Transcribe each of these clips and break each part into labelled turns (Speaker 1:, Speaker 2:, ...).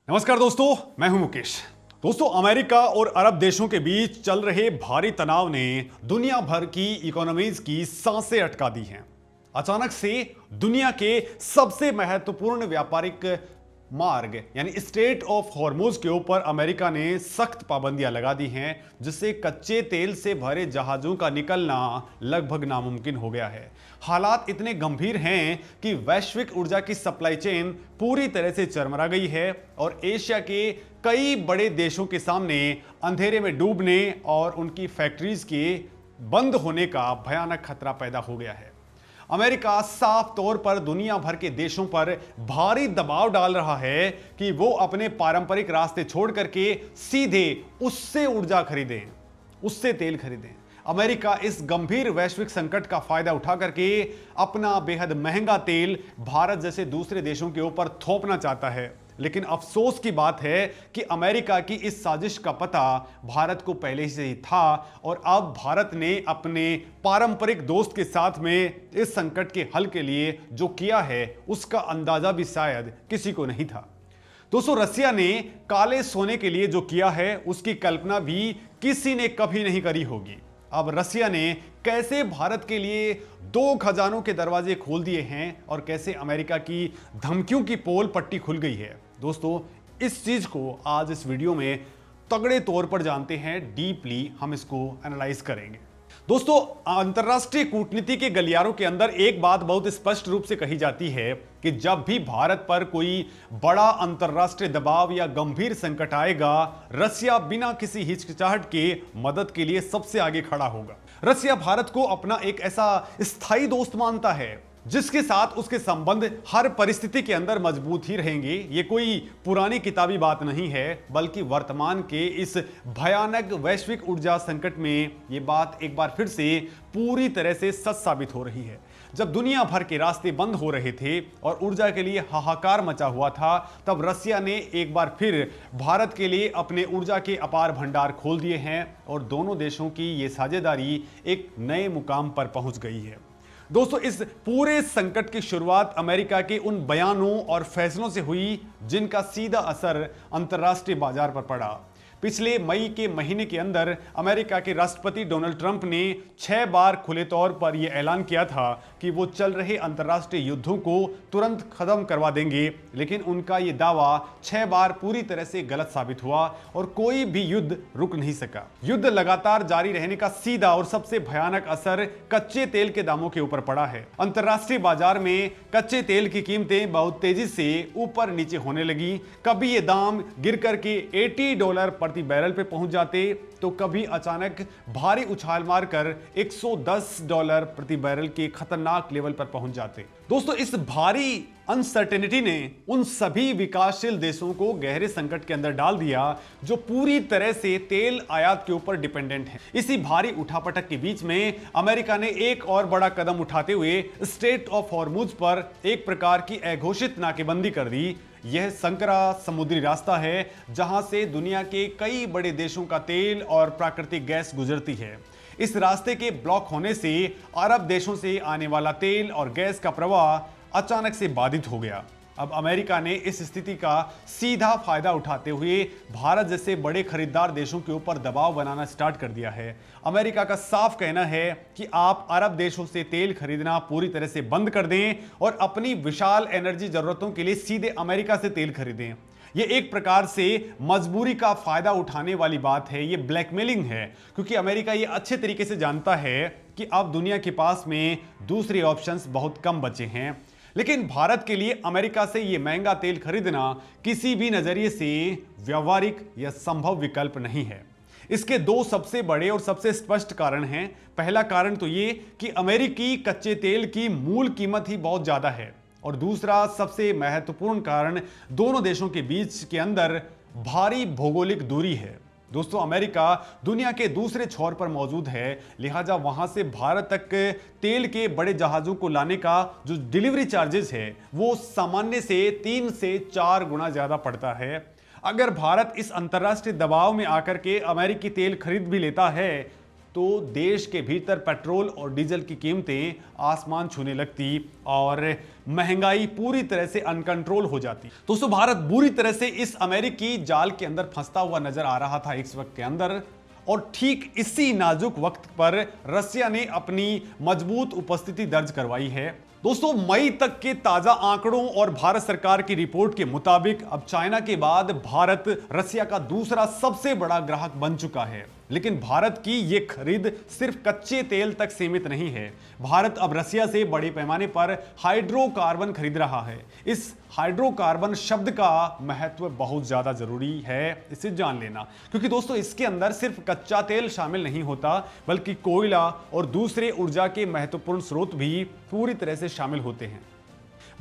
Speaker 1: नमस्कार दोस्तों, मैं हूं मुकेश। दोस्तों, अमेरिका और अरब देशों के बीच चल रहे भारी तनाव ने दुनिया भर की इकोनॉमीज की सांसें अटका दी हैं। अचानक से दुनिया के सबसे महत्वपूर्ण व्यापारिक मार्ग यानी स्ट्रेट ऑफ हॉर्मुज के ऊपर अमेरिका ने सख्त पाबंदियां लगा दी हैं, जिससे कच्चे तेल से भरे जहाजों का निकलना लगभग नामुमकिन हो गया है। हालात इतने गंभीर हैं कि वैश्विक ऊर्जा की सप्लाई चेन पूरी तरह से चरमरा गई है और एशिया के कई बड़े देशों के सामने अंधेरे में डूबने और उनकी फैक्ट्रीज के बंद होने का भयानक खतरा पैदा हो गया है। अमेरिका साफ तौर पर दुनिया भर के देशों पर भारी दबाव डाल रहा है कि वो अपने पारंपरिक रास्ते छोड़ करके सीधे उससे ऊर्जा खरीदें, उससे तेल खरीदें। अमेरिका इस गंभीर वैश्विक संकट का फायदा उठा करके अपना बेहद महंगा तेल भारत जैसे दूसरे देशों के ऊपर थोपना चाहता है। लेकिन अफसोस की बात है कि अमेरिका की इस साजिश का पता भारत को पहले से ही था और अब भारत ने अपने पारंपरिक दोस्त के साथ में इस संकट के हल के लिए जो किया है उसका अंदाजा भी शायद किसी को नहीं था। दोस्तों, रसिया ने काले सोने के लिए जो किया है उसकी कल्पना भी किसी ने कभी नहीं करी होगी। अब रसिया ने कैसे भारत के लिए दो खजानों के दरवाजे खोल दिए हैं और कैसे अमेरिका की धमकियों की पोल पट्टी खुल गई है। दोस्तों, इस चीज को आज इस वीडियो में तगड़े तौर पर जानते हैं, डीपली हम इसको एनालाइज करेंगे। दोस्तों, अंतरराष्ट्रीय कूटनीति के गलियारों के अंदर एक बात बहुत स्पष्ट रूप से कही जाती है कि जब भी भारत पर कोई बड़ा अंतरराष्ट्रीय दबाव या गंभीर संकट आएगा, रसिया बिना किसी हिचकिचाहट के मदद के लिए सबसे आगे खड़ा होगा। रसिया भारत को अपना एक ऐसा स्थायी दोस्त मानता है जिसके साथ उसके संबंध हर परिस्थिति के अंदर मजबूत ही रहेंगे। ये कोई पुरानी किताबी बात नहीं है, बल्कि वर्तमान के इस भयानक वैश्विक ऊर्जा संकट में ये बात एक बार फिर से पूरी तरह से सच साबित हो रही है। जब दुनिया भर के रास्ते बंद हो रहे थे और ऊर्जा के लिए हाहाकार मचा हुआ था, तब रसिया ने एक बार फिर भारत के लिए अपने ऊर्जा के अपार भंडार खोल दिए हैं और दोनों देशों की ये साझेदारी एक नए मुकाम पर पहुंच गई है। दोस्तों, इस पूरे संकट की शुरुआत अमेरिका के उन बयानों और फैसलों से हुई जिनका सीधा असर अंतर्राष्ट्रीय बाजार पर पड़ा। पिछले मई के महीने के अंदर अमेरिका के राष्ट्रपति डोनाल्ड ट्रंप ने 6 बार खुले तौर पर यह ऐलान किया था कि वो चल रहे अंतर्राष्ट्रीय युद्धों को तुरंत खत्म करवा देंगे, लेकिन उनका यह दावा 6 बार पूरी तरह से गलत साबित हुआ और कोई भी युद्ध रुक नहीं सका। युद्ध लगातार जारी रहने का सीधा और सबसे भयानक असर कच्चे तेल के दामों के ऊपर पड़ा है। अंतर्राष्ट्रीय बाजार में कच्चे तेल की कीमतें बहुत तेजी से ऊपर नीचे होने लगी। कभी ये दाम गिर करके $80 प्रति बैरल पे पहुंच जाते, तो कभी अचानक भारी उछाल मारकर $110 प्रति बैरल के खतरनाक लेवल पर पहुंच जाते। दोस्तों, इस भारी अनसर्टेनिटी ने उन सभी विकासशील देशों को गहरे संकट के अंदर डाल दिया जो पूरी तरह से तेल आयात के ऊपर डिपेंडेंट हैं। इसी भारी उठापटक के बीच में अमेरिका ने एक और बड़ा कदम उठाते हुए स्ट्रेट ऑफ हॉर्मुज पर एक प्रकार की अघोषित नाकेबंदी कर दी। यह संकरा समुद्री रास्ता है जहां से दुनिया के कई बड़े देशों का तेल और प्राकृतिक गैस गुजरती है। इस रास्ते के ब्लॉक होने से अरब देशों से आने वाला तेल और गैस का प्रवाह अचानक से बाधित हो गया। अब अमेरिका ने इस स्थिति का सीधा फायदा उठाते हुए भारत जैसे बड़े खरीदार देशों के ऊपर दबाव बनाना स्टार्ट कर दिया है। अमेरिका का साफ कहना है कि आप अरब देशों से तेल खरीदना पूरी तरह से बंद कर दें और अपनी विशाल एनर्जी जरूरतों के लिए सीधे अमेरिका से तेल खरीदें। ये एक प्रकार से मजबूरी का फायदा उठाने वाली बात है, ये ब्लैकमेलिंग है, क्योंकि अमेरिका ये अच्छे तरीके से जानता है कि अब दुनिया के पास में दूसरे ऑप्शंस बहुत कम बचे हैं। लेकिन भारत के लिए अमेरिका से ये महंगा तेल खरीदना किसी भी नजरिए से व्यवहारिक या संभव विकल्प नहीं है। इसके दो सबसे बड़े और सबसे स्पष्ट कारण हैं। पहला कारण तो ये कि अमेरिकी कच्चे तेल की मूल कीमत ही बहुत ज्यादा है और दूसरा सबसे महत्वपूर्ण कारण दोनों देशों के बीच के अंदर भारी भौगोलिक दूरी है। दोस्तों, अमेरिका दुनिया के दूसरे छोर पर मौजूद है, लिहाजा वहां से भारत तक तेल के बड़े जहाजों को लाने का जो डिलीवरी चार्जेस है वो सामान्य से 3 से 4 गुना ज्यादा पड़ता है। अगर भारत इस अंतर्राष्ट्रीय दबाव में आकर के अमेरिकी तेल खरीद भी लेता है तो देश के भीतर पेट्रोल और डीजल की कीमतें आसमान छूने लगती और महंगाई पूरी तरह से अनकंट्रोल हो जाती। दोस्तों, भारत बुरी तरह से इस अमेरिकी जाल के अंदर फंसता हुआ नजर आ रहा था इस वक्त के अंदर, और ठीक इसी नाजुक वक्त पर रसिया ने अपनी मजबूत उपस्थिति दर्ज करवाई है। दोस्तों, मई तक के ताजा आंकड़ों और भारत सरकार की रिपोर्ट के मुताबिक अब चाइना के बाद भारत रसिया का दूसरा सबसे बड़ा ग्राहक बन चुका है। लेकिन भारत की यह खरीद सिर्फ कच्चे तेल तक सीमित नहीं है। भारत अब रसिया से बड़े पैमाने पर हाइड्रोकार्बन खरीद रहा है। इस हाइड्रोकार्बन शब्द का महत्व बहुत ज्यादा जरूरी है इसे जान लेना, क्योंकि दोस्तों इसके अंदर सिर्फ कच्चा तेल शामिल नहीं होता, बल्कि कोयला और दूसरे ऊर्जा के महत्वपूर्ण स्रोत भी पूरी तरह से शामिल होते हैं।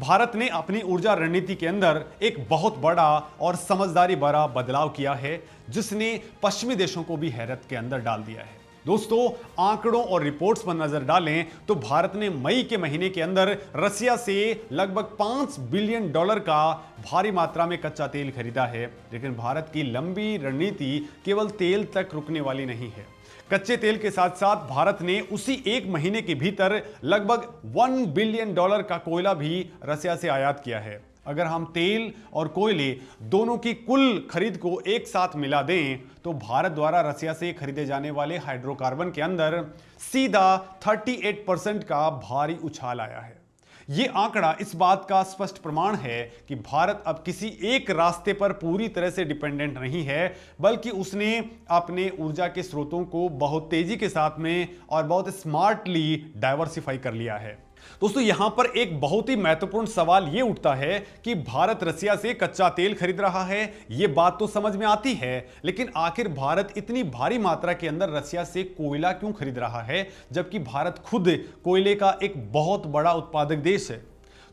Speaker 1: भारत ने अपनी ऊर्जा रणनीति के अंदर एक बहुत बड़ा और समझदारी भरा बदलाव किया है, जिसने पश्चिमी देशों को भी हैरत के अंदर डाल दिया है। दोस्तों, आंकड़ों और रिपोर्ट्स पर नजर डालें तो भारत ने मई के महीने के अंदर रसिया से लगभग $5 बिलियन का भारी मात्रा में कच्चा तेल खरीदा है। लेकिन भारत की लंबी रणनीति केवल तेल तक रुकने वाली नहीं है। कच्चे तेल के साथ साथ भारत ने उसी एक महीने के भीतर लगभग $1 बिलियन का कोयला भी रसिया से आयात किया है। अगर हम तेल और कोयले दोनों की कुल खरीद को एक साथ मिला दें तो भारत द्वारा रसिया से खरीदे जाने वाले हाइड्रोकार्बन के अंदर सीधा 38% का भारी उछाल आया है। यह आंकड़ा इस बात का स्पष्ट प्रमाण है कि भारत अब किसी एक रास्ते पर पूरी तरह से डिपेंडेंट नहीं है, बल्कि उसने अपने ऊर्जा के स्रोतों को बहुत तेजी के साथ में और बहुत स्मार्टली डाइवर्सिफाई कर लिया है। दोस्तों, यहां पर एक बहुत ही महत्वपूर्ण सवाल यह उठता है कि भारत रसिया से कच्चा तेल खरीद रहा है। यह बात तो समझ में आती है, लेकिन आखिर भारत इतनी भारी मात्रा के अंदर रसिया से कोयला क्यों खरीद रहा है, जबकि भारत खुद कोयले का एक बहुत बड़ा उत्पादक देश है।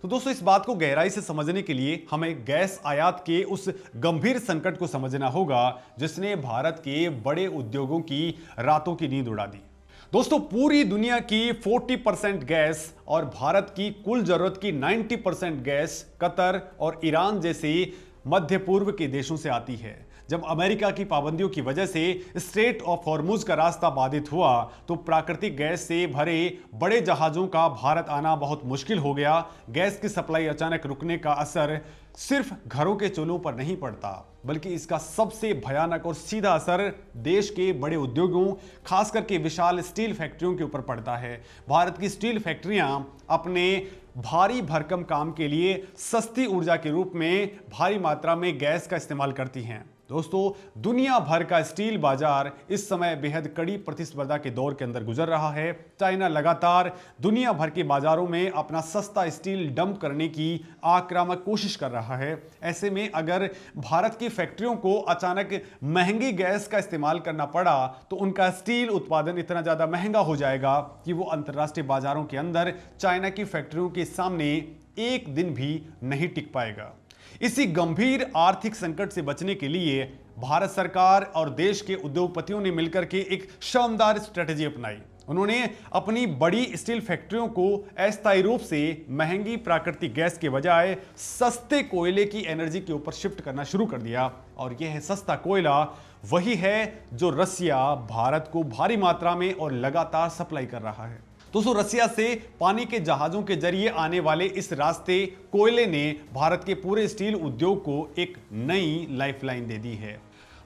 Speaker 1: तो दोस्तों, इस बात को गहराई से समझने के लिए हमें गैस आयात के उस गंभीर संकट को समझना होगा जिसने भारत के बड़े उद्योगों की रातों की नींद उड़ा दी। दोस्तों, पूरी दुनिया की 40% गैस और भारत की कुल जरूरत की 90% गैस कतर और ईरान जैसे मध्य पूर्व के देशों से आती है। जब अमेरिका की पाबंदियों की वजह से स्ट्रेट ऑफ हॉर्मुज का रास्ता बाधित हुआ तो प्राकृतिक गैस से भरे बड़े जहाजों का भारत आना बहुत मुश्किल हो गया। गैस की सप्लाई अचानक रुकने का असर सिर्फ घरों के चूल्हों पर नहीं पड़ता, बल्कि इसका सबसे भयानक और सीधा असर देश के बड़े उद्योगों, खास करके विशाल स्टील फैक्ट्रियों के ऊपर पड़ता है। भारत की स्टील फैक्ट्रियां अपने भारी भरकम काम के लिए सस्ती ऊर्जा के रूप में भारी मात्रा में गैस का इस्तेमाल करती हैं। दोस्तों, दुनिया भर का स्टील बाजार इस समय बेहद कड़ी प्रतिस्पर्धा के दौर के अंदर गुजर रहा है। चाइना लगातार दुनिया भर के बाजारों में अपना सस्ता स्टील डंप करने की आक्रामक कोशिश कर रहा है। ऐसे में अगर भारत की फैक्ट्रियों को अचानक महंगी गैस का इस्तेमाल करना पड़ा तो उनका स्टील उत्पादन इतना ज्यादा महंगा हो जाएगा कि वो अंतर्राष्ट्रीय बाजारों के अंदर चाइना की फैक्ट्रियों के सामने एक दिन भी नहीं टिक पाएगा। इसी गंभीर आर्थिक संकट से बचने के लिए भारत सरकार और देश के उद्योगपतियों ने मिलकर के एक शानदार स्ट्रेटेजी अपनाई। उन्होंने अपनी बड़ी स्टील फैक्ट्रियों को अस्थायी रूप से महंगी प्राकृतिक गैस के बजाय सस्ते कोयले की एनर्जी के ऊपर शिफ्ट करना शुरू कर दिया। और यह सस्ता कोयला वही है जो रसिया भारत को भारी मात्रा में और लगातार सप्लाई कर रहा है। दोस्तों, रसिया से पानी के जहाजों के जरिए आने वाले इस रास्ते कोयले ने भारत के पूरे स्टील उद्योग को एक नई लाइफलाइन दे दी है।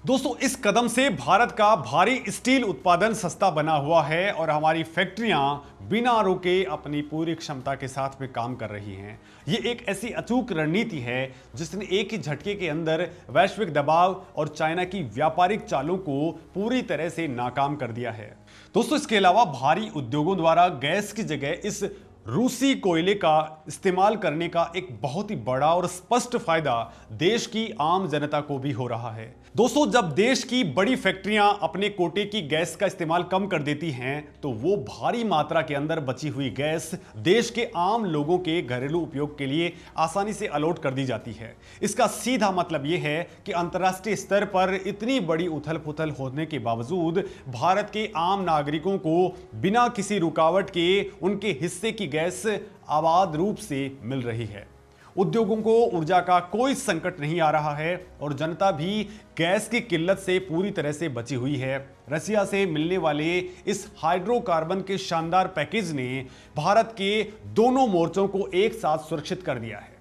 Speaker 1: दोस्तों, इस कदम से भारत का भारी स्टील उत्पादन सस्ता बना हुआ है और हमारी फैक्ट्रियां बिना रुके अपनी पूरी क्षमता के साथ में काम कर रही हैं। ये एक ऐसी अचूक रणनीति है जिसने एक ही झटके के अंदर वैश्विक दबाव और चाइना की व्यापारिक चालों को पूरी तरह से नाकाम कर दिया है। दोस्तों, इसके अलावा भारी उद्योगों द्वारा गैस की जगह इस रूसी कोयले का इस्तेमाल करने का एक बहुत ही बड़ा और स्पष्ट फायदा देश की आम जनता को भी हो रहा है। दोस्तों, जब देश की बड़ी फैक्ट्रियां अपने कोटे की गैस का इस्तेमाल कम कर देती हैं तो वो भारी मात्रा के अंदर बची हुई गैस देश के आम लोगों के घरेलू उपयोग के लिए आसानी से अलॉट कर दी जाती है। इसका सीधा मतलब यह है कि अंतर्राष्ट्रीय स्तर पर इतनी बड़ी उथल पुथल होने के बावजूद भारत के आम नागरिकों को बिना किसी रुकावट के उनके हिस्से की गैस आबाद रूप से मिल रही है। उद्योगों को ऊर्जा का कोई संकट नहीं आ रहा है और जनता भी गैस की किल्लत से पूरी तरह से बची हुई है। रसिया से मिलने वाले इस हाइड्रोकार्बन के शानदार पैकेज ने भारत के दोनों मोर्चों को एक साथ सुरक्षित कर दिया है।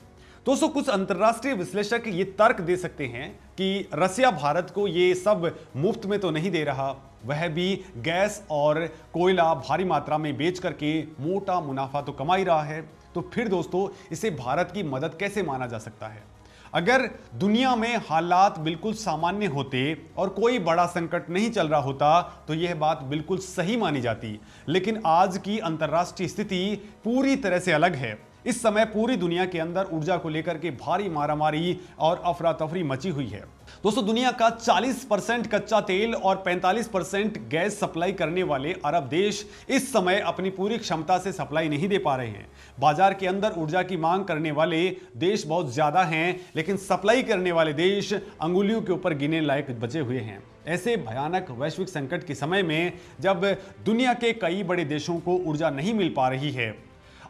Speaker 1: दोस्तों, कुछ अंतर्राष्ट्रीय विश्लेषक ये तर्क दे सकते हैं कि रसिया भारत को ये सब मुफ्त में तो नहीं दे रहा, वह भी गैस और कोयला भारी मात्रा में बेच करके मोटा मुनाफा तो कमा ही रहा है। तो फिर दोस्तों, इसे भारत की मदद कैसे माना जा सकता है? अगर दुनिया में हालात बिल्कुल सामान्य होते और कोई बड़ा संकट नहीं चल रहा होता तो यह बात बिल्कुल सही मानी जाती, लेकिन आज की अंतर्राष्ट्रीय स्थिति पूरी तरह से अलग है। इस समय पूरी दुनिया के अंदर ऊर्जा को लेकर के भारी मारामारी और अफरा तफरी मची हुई है। दोस्तों, दुनिया का 40% कच्चा तेल और 45% गैस सप्लाई करने वाले अरब देश इस समय अपनी पूरी क्षमता से सप्लाई नहीं दे पा रहे हैं। बाजार के अंदर ऊर्जा की मांग करने वाले देश बहुत ज्यादा हैं, लेकिन सप्लाई करने वाले देश अंगुलियों के ऊपर गिने लायक बचे हुए हैं। ऐसे भयानक वैश्विक संकट के समय में जब दुनिया के कई बड़े देशों को ऊर्जा नहीं मिल पा रही है,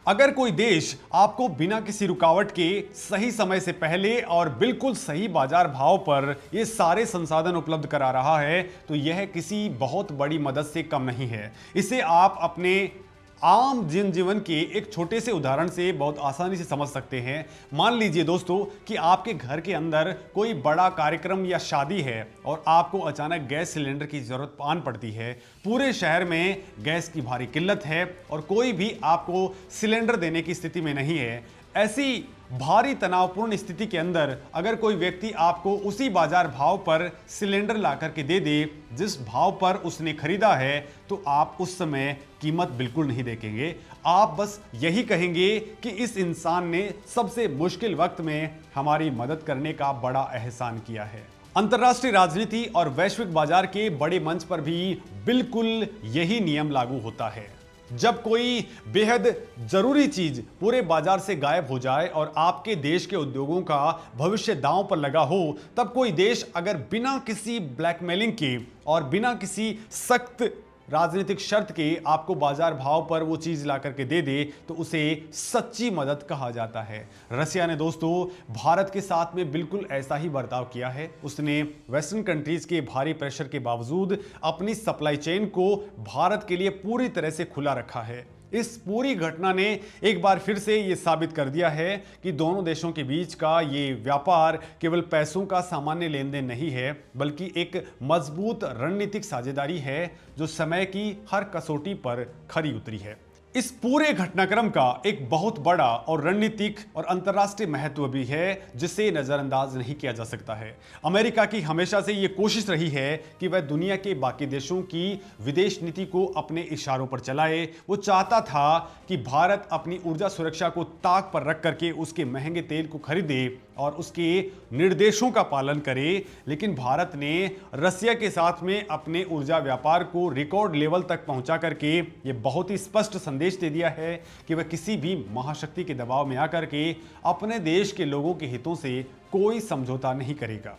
Speaker 1: अगर कोई देश आपको बिना किसी रुकावट के सही समय से पहले और बिल्कुल सही बाजार भाव पर ये सारे संसाधन उपलब्ध करा रहा है तो यह किसी बहुत बड़ी मदद से कम नहीं है। इसे आप अपने आम जनजीवन के एक छोटे से उदाहरण से बहुत आसानी से समझ सकते हैं। मान लीजिए दोस्तों कि आपके घर के अंदर कोई बड़ा कार्यक्रम या शादी है और आपको अचानक गैस सिलेंडर की जरूरत आन पड़ती है। पूरे शहर में गैस की भारी किल्लत है और कोई भी आपको सिलेंडर देने की स्थिति में नहीं है। ऐसी भारी तनावपूर्ण स्थिति के अंदर अगर कोई व्यक्ति आपको उसी बाजार भाव पर सिलेंडर ला करके दे दे जिस भाव पर उसने खरीदा है, तो आप उस समय कीमत बिल्कुल नहीं देखेंगे। आप बस यही कहेंगे कि इस इंसान ने सबसे मुश्किल वक्त में हमारी मदद करने का बड़ा एहसान किया है। अंतर्राष्ट्रीय राजनीति और वैश्विक बाजार के बड़े मंच पर भी बिल्कुल यही नियम लागू होता है। जब कोई बेहद जरूरी चीज पूरे बाजार से गायब हो जाए और आपके देश के उद्योगों का भविष्य दांव पर लगा हो, तब कोई देश अगर बिना किसी ब्लैकमेलिंग के और बिना किसी सख्त राजनीतिक शर्त के आपको बाजार भाव पर वो चीज ला करके दे दे तो उसे सच्ची मदद कहा जाता है। रसिया ने दोस्तों भारत के साथ में बिल्कुल ऐसा ही बर्ताव किया है। उसने वेस्टर्न कंट्रीज के भारी प्रेशर के बावजूद अपनी सप्लाई चेन को भारत के लिए पूरी तरह से खुला रखा है। इस पूरी घटना ने एक बार फिर से ये साबित कर दिया है कि दोनों देशों के बीच का ये व्यापार केवल पैसों का सामान्य लेन देन नहीं है, बल्कि एक मजबूत रणनीतिक साझेदारी है जो समय की हर कसौटी पर खरी उतरी है। इस पूरे घटनाक्रम का एक बहुत बड़ा और रणनीतिक और अंतर्राष्ट्रीय महत्व भी है जिसे नजरअंदाज नहीं किया जा सकता है। अमेरिका की हमेशा से यह कोशिश रही है कि वह दुनिया के बाकी देशों की विदेश नीति को अपने इशारों पर चलाए। वो चाहता था कि भारत अपनी ऊर्जा सुरक्षा को ताक पर रख करके उसके महंगे तेल को खरीदे और उसके निर्देशों का पालन करे, लेकिन भारत ने रसिया के साथ में अपने ऊर्जा व्यापार को रिकॉर्ड लेवल तक पहुंचा करके ये बहुत ही स्पष्ट संदेश दे दिया है कि वह किसी भी महाशक्ति के दबाव में आकर के अपने देश के लोगों के हितों से कोई समझौता नहीं करेगा।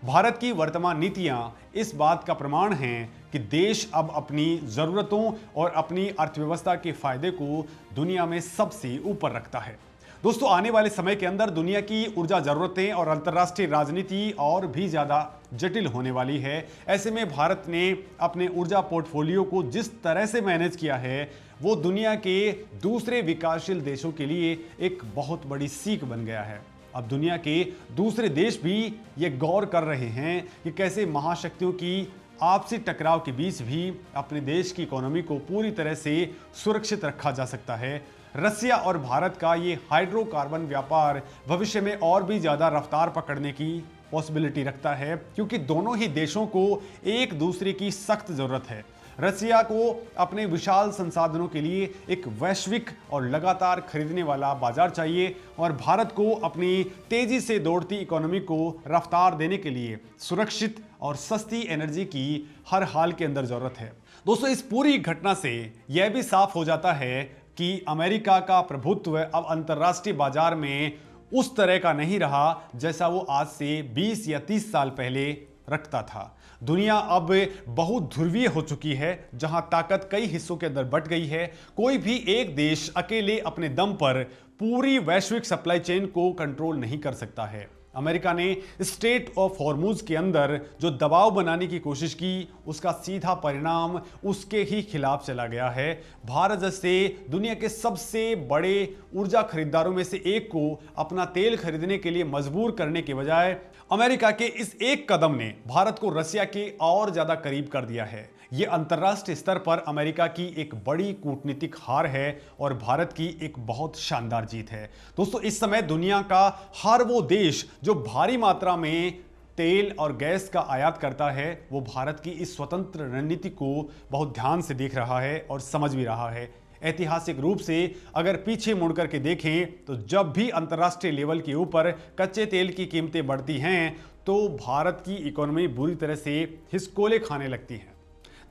Speaker 1: भारत की वर्तमान नीतियां इस बात का प्रमाण हैं कि देश अब अपनी जरूरतों और अपनी अर्थव्यवस्था के फायदे को दुनिया में सबसे ऊपर रखता है। दोस्तों, आने वाले समय के अंदर दुनिया की ऊर्जा जरूरतें और अंतर्राष्ट्रीय राजनीति और भी ज्यादा जटिल होने वाली है। ऐसे में भारत ने अपने ऊर्जा पोर्टफोलियो को जिस तरह से मैनेज किया है वो दुनिया के दूसरे विकासशील देशों के लिए एक बहुत बड़ी सीख बन गया है। अब दुनिया के दूसरे देश भी ये गौर कर रहे हैं कि कैसे महाशक्तियों की आपसी टकराव के बीच भी अपने देश की इकोनॉमी को पूरी तरह से सुरक्षित रखा जा सकता है। रसिया और भारत का ये हाइड्रोकार्बन व्यापार भविष्य में और भी ज़्यादा रफ्तार पकड़ने की पॉसिबिलिटी रखता है, क्योंकि दोनों ही देशों को एक दूसरे की सख्त ज़रूरत है। रसिया को अपने विशाल संसाधनों के लिए एक वैश्विक और लगातार खरीदने वाला बाजार चाहिए और भारत को अपनी तेजी से दौड़ती इकोनॉमी को रफ्तार देने के लिए सुरक्षित और सस्ती एनर्जी की हर हाल के अंदर ज़रूरत है। दोस्तों, इस पूरी घटना से यह भी साफ हो जाता है कि अमेरिका का प्रभुत्व अब अंतर्राष्ट्रीय बाजार में उस तरह का नहीं रहा जैसा वो आज से 20 या 30 साल पहले रखता था। दुनिया अब बहुत ध्रुवीय हो चुकी है, जहां ताकत कई हिस्सों के अंदर बंट गई है। कोई भी एक देश अकेले अपने दम पर पूरी वैश्विक सप्लाई चेन को कंट्रोल नहीं कर सकता है। अमेरिका ने स्ट्रेट ऑफ हॉर्मुज के अंदर जो दबाव बनाने की कोशिश की, उसका सीधा परिणाम उसके ही खिलाफ चला गया है। भारत जैसे दुनिया के सबसे बड़े ऊर्जा खरीदारों में से एक को अपना तेल खरीदने के लिए मजबूर करने के बजाय अमेरिका के इस एक कदम ने भारत को रसिया के और ज्यादा करीब कर दिया है। यह अंतर्राष्ट्रीय स्तर पर अमेरिका की एक बड़ी कूटनीतिक हार है और भारत की एक बहुत शानदार जीत है। दोस्तों, इस समय दुनिया का हर वो देश जो भारी मात्रा में तेल और गैस का आयात करता है, वो भारत की इस स्वतंत्र रणनीति को बहुत ध्यान से देख रहा है और समझ भी रहा है। ऐतिहासिक रूप से अगर पीछे मुड़कर के देखें तो जब भी अंतर्राष्ट्रीय लेवल के ऊपर कच्चे तेल की कीमतें बढ़ती हैं तो भारत की इकोनॉमी बुरी तरह से हिसकोले खाने लगती है।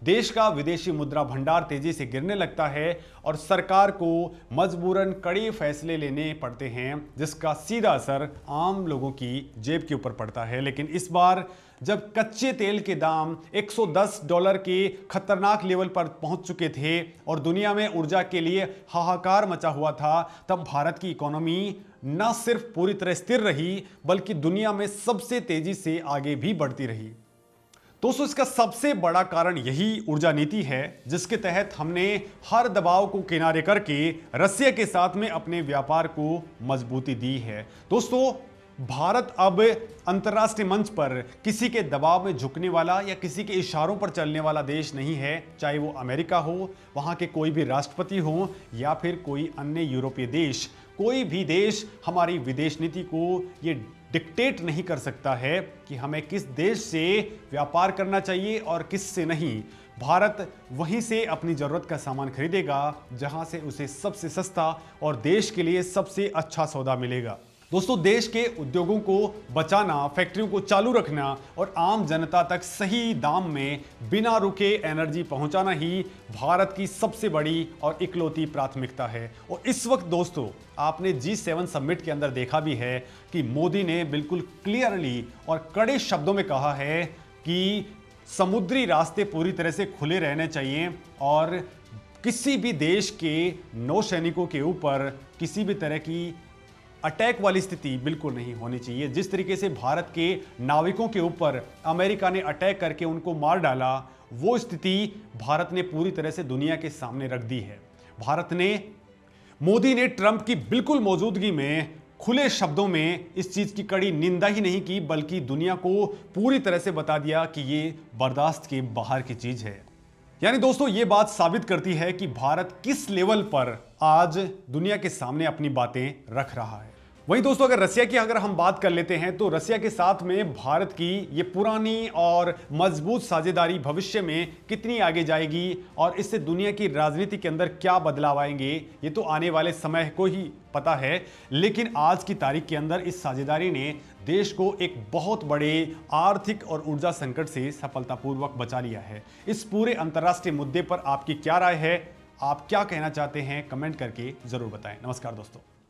Speaker 1: देश का विदेशी मुद्रा भंडार तेजी से गिरने लगता है और सरकार को मजबूरन कड़े फैसले लेने पड़ते हैं, जिसका सीधा असर आम लोगों की जेब के ऊपर पड़ता है। लेकिन इस बार जब कच्चे तेल के दाम $110 के खतरनाक लेवल पर पहुंच चुके थे और दुनिया में ऊर्जा के लिए हाहाकार मचा हुआ था, तब भारत की इकोनॉमी न सिर्फ पूरी तरह स्थिर रही बल्कि दुनिया में सबसे तेजी से आगे भी बढ़ती रही। दोस्तों, इसका सबसे बड़ा कारण यही ऊर्जा नीति है जिसके तहत हमने हर दबाव को किनारे करके रसिया के साथ में अपने व्यापार को मजबूती दी है। दोस्तों, भारत अब अंतर्राष्ट्रीय मंच पर किसी के दबाव में झुकने वाला या किसी के इशारों पर चलने वाला देश नहीं है। चाहे वो अमेरिका हो, वहां के कोई भी राष्ट्रपति हो या फिर कोई अन्य यूरोपीय देश, कोई भी देश हमारी विदेश नीति को ये डिक्टेट नहीं कर सकता है कि हमें किस देश से व्यापार करना चाहिए और किस से नहीं। भारत वहीं से अपनी जरूरत का सामान खरीदेगा जहां से उसे सबसे सस्ता और देश के लिए सबसे अच्छा सौदा मिलेगा। दोस्तों, देश के उद्योगों को बचाना, फैक्ट्रियों को चालू रखना और आम जनता तक सही दाम में बिना रुके एनर्जी पहुंचाना ही भारत की सबसे बड़ी और इकलौती प्राथमिकता है। और इस वक्त दोस्तों, आपने G7 समिट के अंदर देखा भी है कि मोदी ने बिल्कुल क्लियरली और कड़े शब्दों में कहा है कि समुद्री रास्ते पूरी तरह से खुले रहने चाहिए और किसी भी देश के नौसैनिकों के ऊपर किसी भी तरह की अटैक वाली स्थिति बिल्कुल नहीं होनी चाहिए। जिस तरीके से भारत के नाविकों के ऊपर अमेरिका ने अटैक करके उनको मार डाला, वो स्थिति भारत ने पूरी तरह से दुनिया के सामने रख दी है। मोदी ने ट्रंप की बिल्कुल मौजूदगी में खुले शब्दों में इस चीज की कड़ी निंदा ही नहीं की बल्कि दुनिया को पूरी तरह से बता दिया कि ये बर्दाश्त के बाहर की चीज है। यानी दोस्तों, ये बात साबित करती है कि भारत किस लेवल पर आज दुनिया के सामने अपनी बातें रख रहा है। वहीं दोस्तों, अगर रसिया की हम बात कर लेते हैं तो रसिया के साथ में भारत की ये पुरानी और मजबूत साझेदारी भविष्य में कितनी आगे जाएगी और इससे दुनिया की राजनीति के अंदर क्या बदलाव आएंगे, ये तो आने वाले समय को ही पता है। लेकिन आज की तारीख के अंदर इस साझेदारी ने देश को एक बहुत बड़े आर्थिक और ऊर्जा संकट से सफलतापूर्वक बचा लिया है। इस पूरे अंतर्राष्ट्रीय मुद्दे पर आपकी क्या राय है? आप क्या कहना चाहते हैं? कमेंट करके जरूर बताएं। नमस्कार दोस्तों।